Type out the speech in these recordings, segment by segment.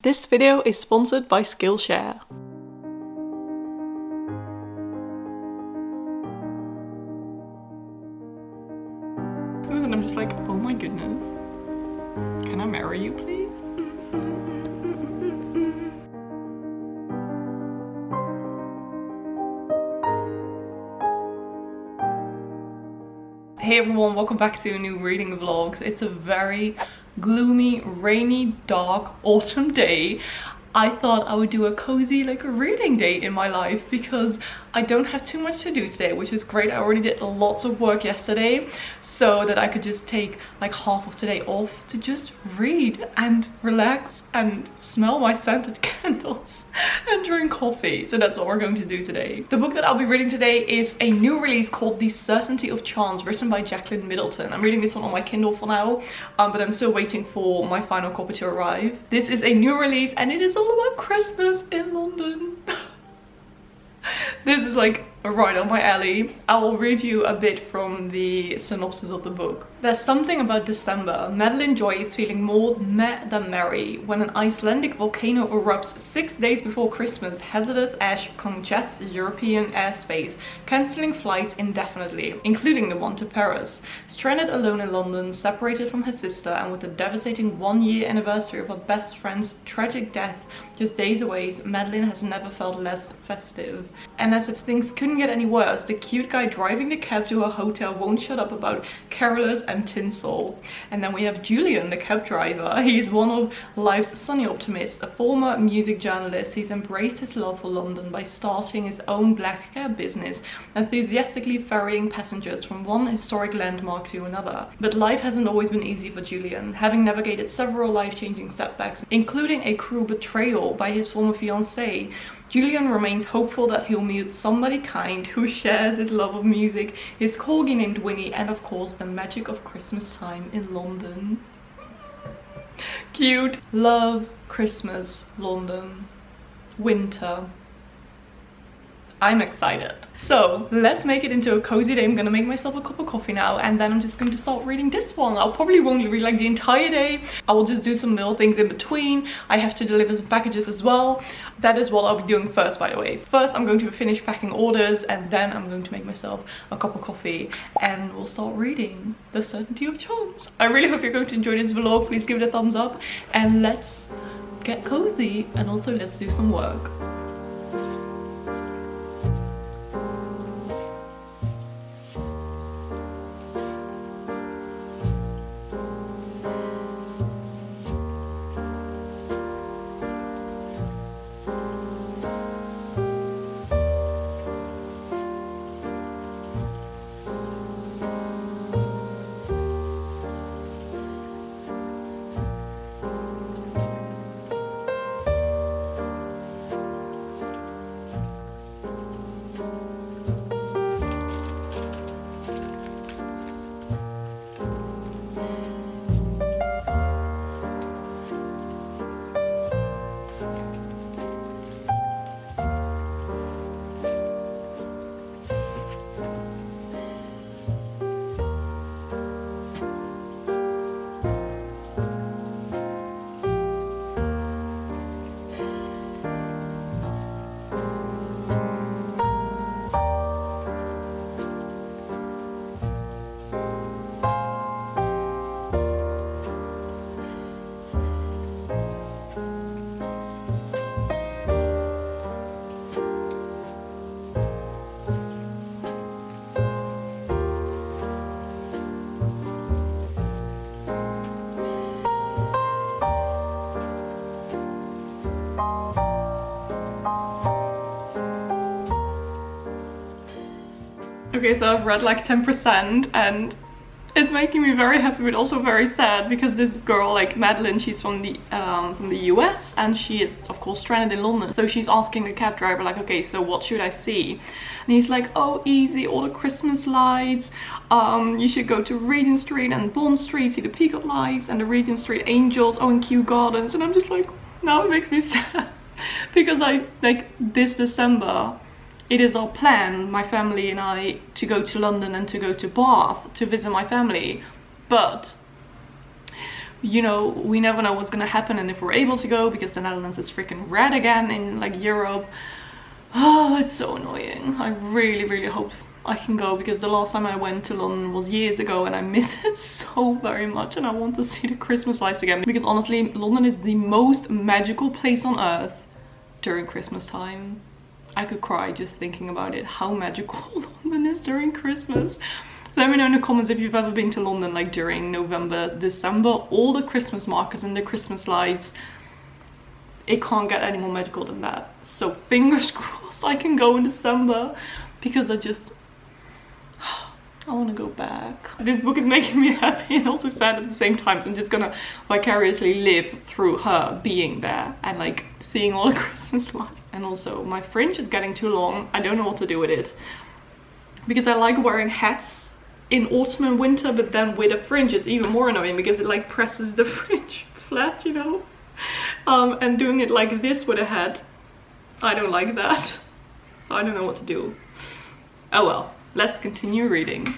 This video is sponsored by Skillshare. And I'm just like, oh my goodness. Can I marry you, please? Hey everyone, welcome back to a new reading vlogs. It's a very gloomy, rainy, dark autumn day. I thought I would do a cozy reading day in my life because I don't have too much to do today, which is great. I already did lots of work yesterday so that I could just take like half of today off to just read and relax and smell my scented candles and drink coffee. So that's what we're going to do today. The book that I'll be reading today is a new release called The Certainty of Chance, written by Jacqueline Middleton. I'm reading this one on my Kindle for now, but I'm still waiting for my final copy to arrive. This is a new release and it is all about Christmas in London. This is like right on my alley. I will read you a bit from the synopsis of the book. There's something about December. Madeline Joy is feeling more meh than merry when an Icelandic volcano erupts 6 days before Christmas. Hazardous ash congests European airspace, cancelling flights indefinitely, including the one to Paris. Stranded alone in London, separated from her sister, and with the devastating one-year anniversary of her best friend's tragic death just days away, Madeline has never felt less festive. And as if things couldn't get any worse, the cute guy driving the cab to her hotel won't shut up about carolers and tinsel. And then we have Julian, the cab driver. He's one of life's sunny optimists, a former music journalist. He's embraced his love for London by starting his own black cab business, enthusiastically ferrying passengers from one historic landmark to another. But life hasn't always been easy for Julian, having navigated several life-changing setbacks, including a cruel betrayal by his former fiancée. Julian remains hopeful that he'll meet somebody kind who shares his love of music, his corgi named Winnie, and of course the magic of Christmas time in London. Cute. Love, Christmas, London, winter. I'm excited. So let's make it into a cozy day. I'm gonna make myself a cup of coffee now and then I'm just going to start reading this one. I'll probably won't read like the entire day. I will just do some little things in between. I have to deliver some packages as well. That is what I'll be doing first, by the way. First I'm going to finish packing orders and then I'm going to make myself a cup of coffee and we'll start reading The Certainty of Chance. I really hope you're going to enjoy this vlog. Please give it a thumbs up and let's get cozy and also let's do some work. Okay, so I've read like 10% and it's making me very happy but also very sad because this girl, like Madeline, she's from the US and she is of course stranded in London. So she's asking the cab driver like, okay, so what should I see? And he's like, oh, easy, all the Christmas lights. You should go to Regent Street and Bond Street, see the peacock lights and the Regent Street angels, oh, and Kew Gardens. And I'm just like, now it makes me sad because this December, it is our plan, my family and I, to go to London and to go to Bath to visit my family. But you know, we never know what's gonna happen and if we're able to go, because the Netherlands is freaking red again in like Europe. Oh, it's so annoying. I really hope I can go, because the last time I went to London was years ago and I miss it so very much, and I want to see the Christmas lights again, because honestly London is the most magical place on earth during Christmas time. I could cry just thinking about it, how magical London is during Christmas. Let me know in the comments if you've ever been to London like during November, December, all the Christmas markets and the Christmas lights. It can't get any more magical than that. So fingers crossed I can go in December, because I want to go back. This book is making me happy and also sad at the same time, so I'm just gonna vicariously live through her being there and like seeing all the Christmas lights. And also my fringe is getting too long. I don't know what to do with it, because I like wearing hats in autumn and winter, but then with a fringe it's even more annoying because it like presses the fringe flat, you know. And doing it like this with a hat, I don't like that. I don't know what to do. Oh well, let's continue reading.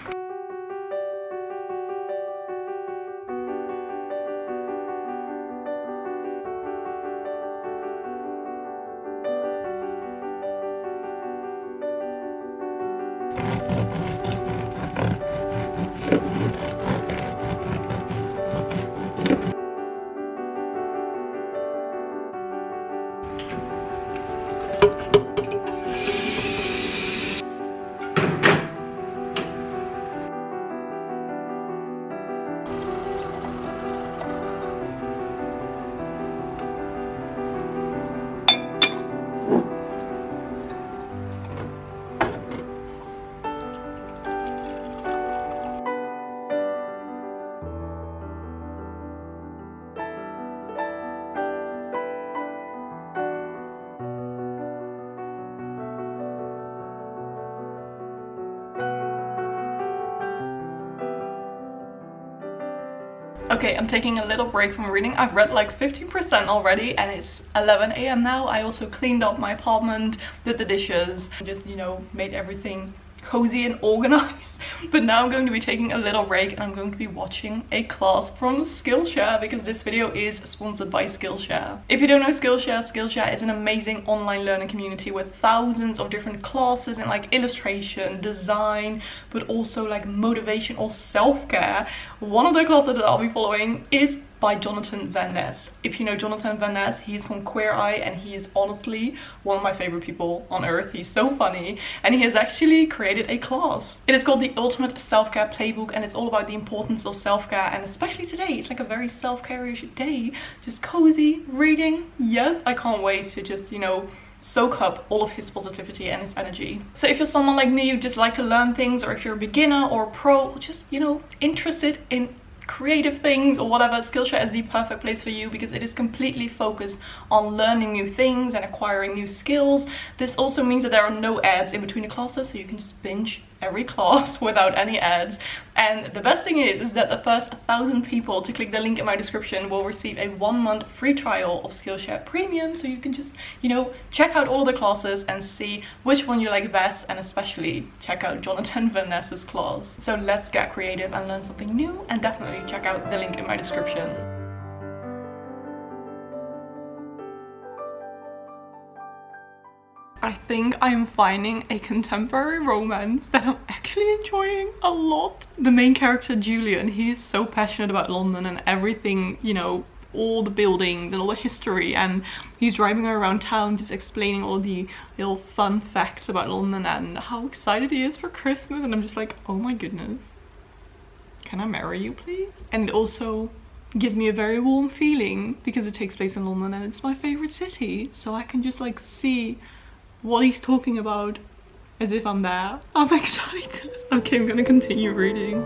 Okay, I'm taking a little break from reading. I've read like 15% already and it's 11 AM now. I also cleaned up my apartment, did the dishes, just, you know, made everything cozy and organized. But now I'm going to be taking a little break and I'm going to be watching a class from Skillshare, because this video is sponsored by Skillshare. If you don't know Skillshare, Skillshare is an amazing online learning community with thousands of different classes in like illustration, design, but also like motivation or self-care. One of the classes that I'll be following is by Jonathan Van Ness. If you know Jonathan Van Ness, he's from Queer Eye and he is honestly one of my favorite people on earth. He's so funny and he has actually created a class. It is called the Ultimate Self-Care Playbook and it's all about the importance of self-care, and especially today, it's like a very self-care-ish day. Just cozy reading. Yes, I can't wait to just, you know, soak up all of his positivity and his energy. So if you're someone like me, you just like to learn things, or if you're a beginner or a pro, just, you know, interested in creative things or whatever, Skillshare is the perfect place for you, because it is completely focused on learning new things and acquiring new skills. This also means that there are no ads in between the classes, so you can just binge every class without any ads. And the best thing is that the first 1,000 people to click the link in my description will receive a 1-month free trial of Skillshare Premium, so you can just, you know, check out all the classes and see which one you like best, and especially check out Jonathan Van Ness's class. So let's get creative and learn something new, and definitely check out the link in my description. I think I'm finding a contemporary romance that I'm actually enjoying a lot. The main character, Julian, he is so passionate about London and everything, you know, all the buildings and all the history, and he's driving around town just explaining all the little fun facts about London and how excited he is for Christmas, and I'm just like, oh my goodness, can I marry you please? And it also gives me a very warm feeling because it takes place in London and it's my favorite city, so I can just like see what he's talking about as if I'm there. I'm excited. Okay, I'm gonna continue reading.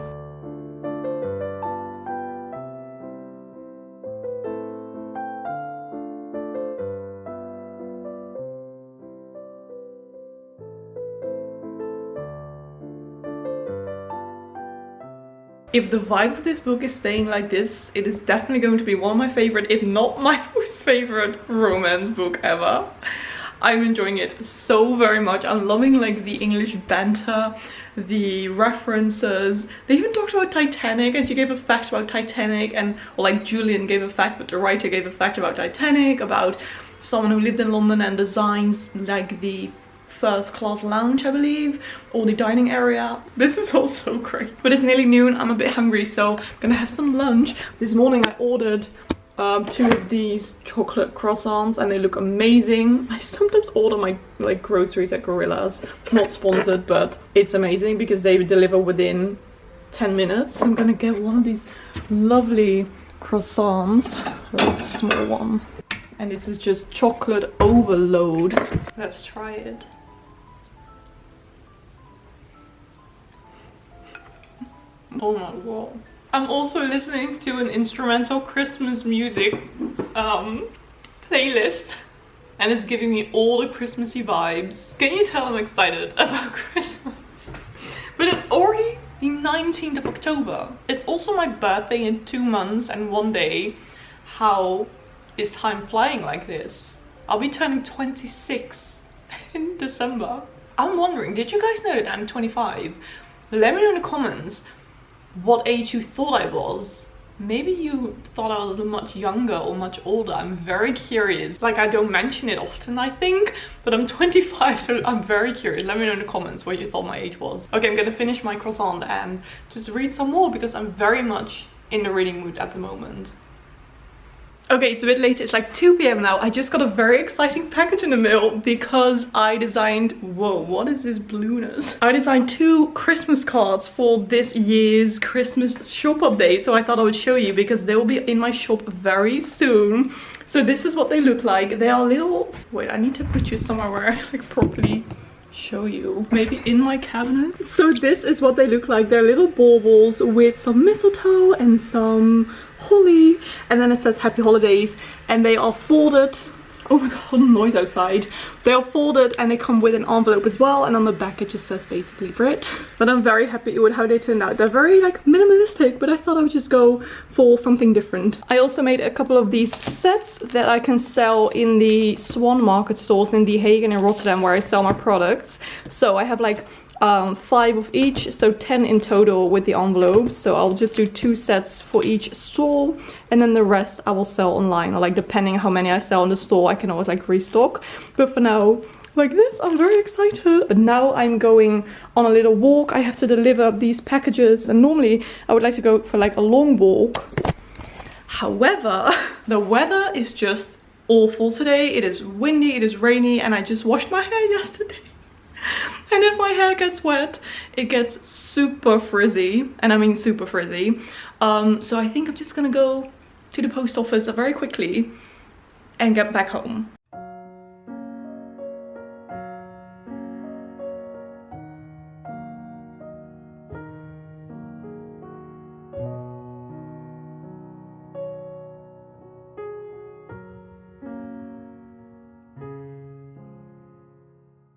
If the vibe of this book is staying like this, it is definitely going to be one of my favorite, if not my most favorite romance book ever. I'm enjoying it so very much. I'm loving like the English banter, the references. They even talked about Titanic, and she gave a fact about Titanic, and or like Julian gave a fact, but the writer gave a fact about Titanic, about someone who lived in London and designs like the first class lounge, I believe, or the dining area. This is all so great. But it's nearly noon, I'm a bit hungry, so I'm gonna have some lunch. This morning I ordered 2 of these chocolate croissants and they look amazing. I sometimes order my like groceries at Gorillas, not sponsored, but it's amazing because they deliver within 10 minutes. I'm gonna get one of these lovely croissants, a small one. And this is just chocolate overload. Let's try it. Oh my god. I'm also listening to an instrumental Christmas music playlist, and it's giving me all the Christmassy vibes. Can you tell I'm excited about Christmas? But it's already the 19th of October. It's also my birthday in 2 months and 1 day. How is time flying like this? I'll be turning 26 in December. I'm wondering, did you guys know that I'm 25? Let me know in the comments what age you thought I was. Maybe you thought I was much younger or much older. I'm very curious. Like, I don't mention it often, I think, but I'm 25, so I'm very curious. Let me know in the comments what you thought my age was. Okay, I'm gonna finish my croissant and just read some more because I'm very much in the reading mood at the moment. Okay, it's a bit late, it's like 2 p.m. now. I just got a very exciting package in the mail because I designed, whoa, what is this blueness? I designed 2 Christmas cards for this year's Christmas shop update, so I thought I would show you because they will be in my shop very soon. So this is what they look like. They are little, wait, I need to put you somewhere where I like properly show you, maybe in my cabinet. So this is what they look like. They're little baubles with some mistletoe and some holly, and then it says happy holidays, and they are folded. Oh my god, noise outside. They are folded and they come with an envelope as well, and on the back it just says basically Britt. But I'm very happy with how they turned out. They're very like minimalistic, but I thought I would just go for something different. I also made a couple of these sets that I can sell in the Swan Market stores in The Hague and in Rotterdam, where I sell my products. So I have like 5 of each, so 10 in total with the envelopes. So I'll just do 2 sets for each store, and then the rest I will sell online, or like depending how many I sell in the store, I can always like restock. But for now, like this, I'm very excited. But now I'm going on a little walk. I have to deliver these packages, and normally I would like to go for like a long walk. However, the weather is just awful today. It is windy, it is rainy, and I just washed my hair yesterday. And if my hair gets wet, it gets super frizzy, and I mean super frizzy. So I think I'm just gonna go to the post office very quickly and get back home.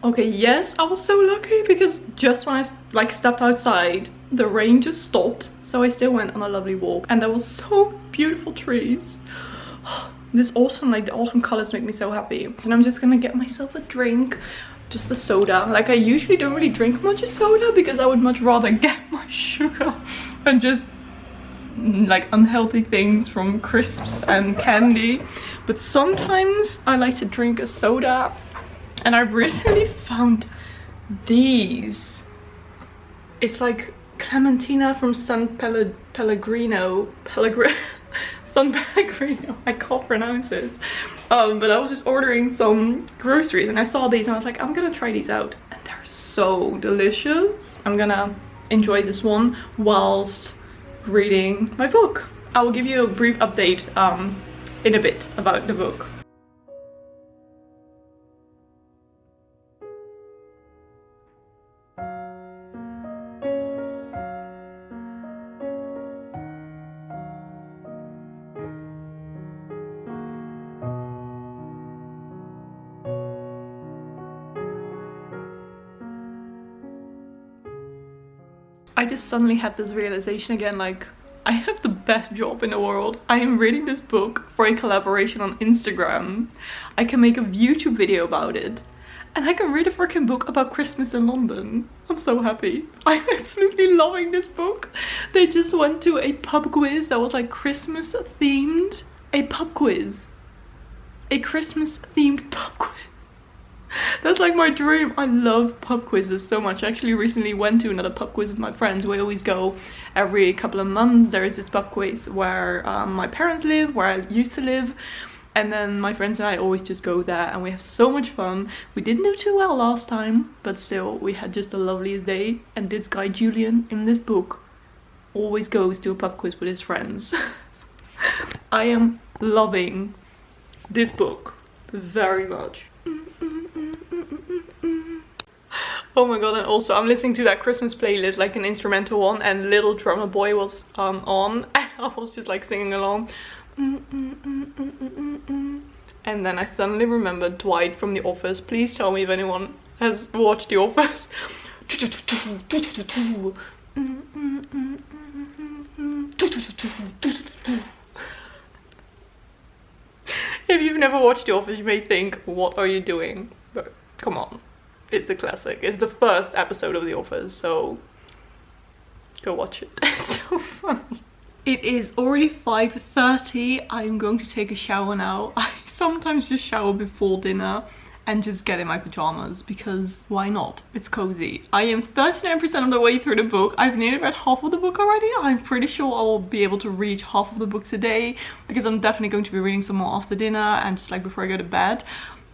Okay, yes, I was so lucky because just when I like stepped outside, the rain just stopped. So I still went on a lovely walk, and there was so beautiful trees. This autumn, like the autumn colors make me so happy. And I'm just gonna get myself a drink, just a soda. Like I usually don't really drink much of soda because I would much rather get my sugar and just like unhealthy things from crisps and candy. But sometimes I like to drink a soda. And I recently found these. It's like Clementina from San Pellegrino. San Pellegrino. I can't pronounce it. But I was just ordering some groceries and I saw these and I was like, I'm gonna try these out. And they're so delicious. I'm gonna enjoy this one whilst reading my book. I will give you a brief update in a bit about the book. I just suddenly had this realization again, like I have the best job in the world. I am reading this book for a collaboration on Instagram. I can make a YouTube video about it. And I can read a freaking book about Christmas in London. I'm so happy. I'm absolutely loving this book. They just went to a pub quiz that was like Christmas themed. A pub quiz. A Christmas themed pub quiz. That's like my dream. I love pub quizzes so much. I actually recently went to another pub quiz with my friends. We always go every couple of months. There is this pub quiz where my parents live, where I used to live. And then my friends and I always just go there and we have so much fun. We didn't do too well last time, but still we had just the loveliest day. And this guy Julian in this book always goes to a pub quiz with his friends. I am loving this book very much. Oh my god, and also I'm listening to that Christmas playlist, like an instrumental one, and Little Drummer Boy was on, and I was just like singing along. And then I suddenly remembered Dwight from The Office. Please tell me if anyone has watched The Office. If you've never watched The Office, you may think, what are you doing? But come on, it's a classic. It's the first episode of The Office, so go watch it. It's so funny. It is already 5:30. I'm going to take a shower now. I sometimes just shower before dinner and just get in my pajamas because why not? It's cozy. I am 39% of the way through the book. I've nearly read half of the book already. I'm pretty sure I will be able to reach half of the book today because I'm definitely going to be reading some more after dinner and just like before I go to bed.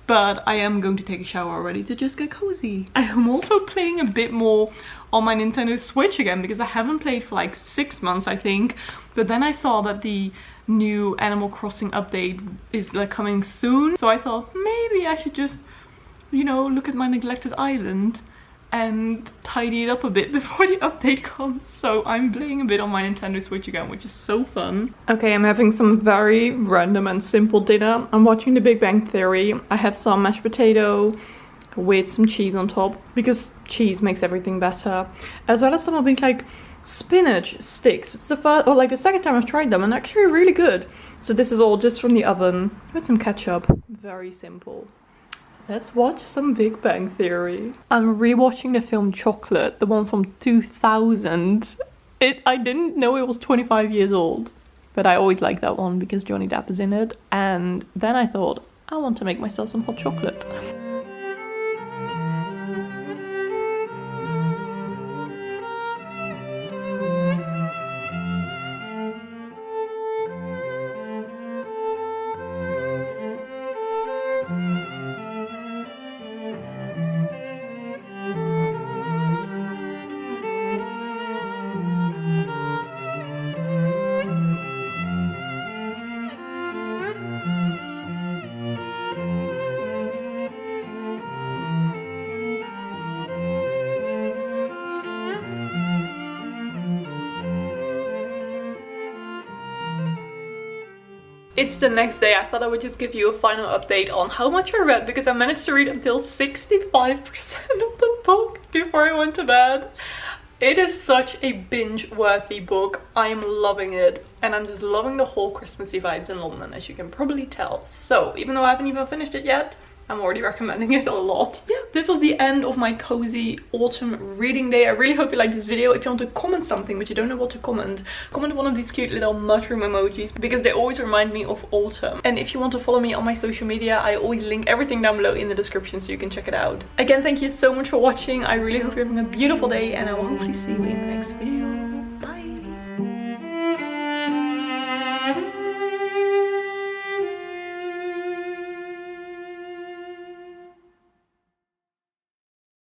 But I am going to take a shower already to just get cozy. I am also playing a bit more on my Nintendo Switch again because I haven't played for like 6 months, I think. But then I saw that the new Animal Crossing update is like coming soon. So I thought maybe I should just, you know, look at my neglected island and tidy it up a bit before the update comes. So I'm playing a bit on my Nintendo Switch again, which is so fun. Okay, I'm having some very random and simple dinner. I'm watching The Big Bang Theory. I have some mashed potato with some cheese on top because cheese makes everything better, as well as some of these like spinach sticks. It's the first or like the second time I've tried them and actually really good. So this is all just from the oven with some ketchup. Very simple. Let's watch some Big Bang Theory. I'm rewatching the film Chocolate, the one from 2000. I didn't know it was 25 years old, but I always liked that one because Johnny Depp is in it. And then I thought, I want to make myself some hot chocolate. It's the next day. I thought I would just give you a final update on how much I read because I managed to read until 65% of the book before I went to bed. It is such a binge-worthy book. I am loving it and I'm just loving the whole Christmassy vibes in London, as you can probably tell. So even though I haven't even finished it yet, I'm already recommending it a lot. Yeah, this was the end of my cozy autumn reading day. I really hope you liked this video. If you want to comment something but you don't know what to comment one of these cute little mushroom emojis because they always remind me of autumn. And if you want to follow me on my social media, I always link everything down below in the description so you can check it out. Again, thank you so much for watching. I really hope you're having a beautiful day and I will hopefully see you in the next video.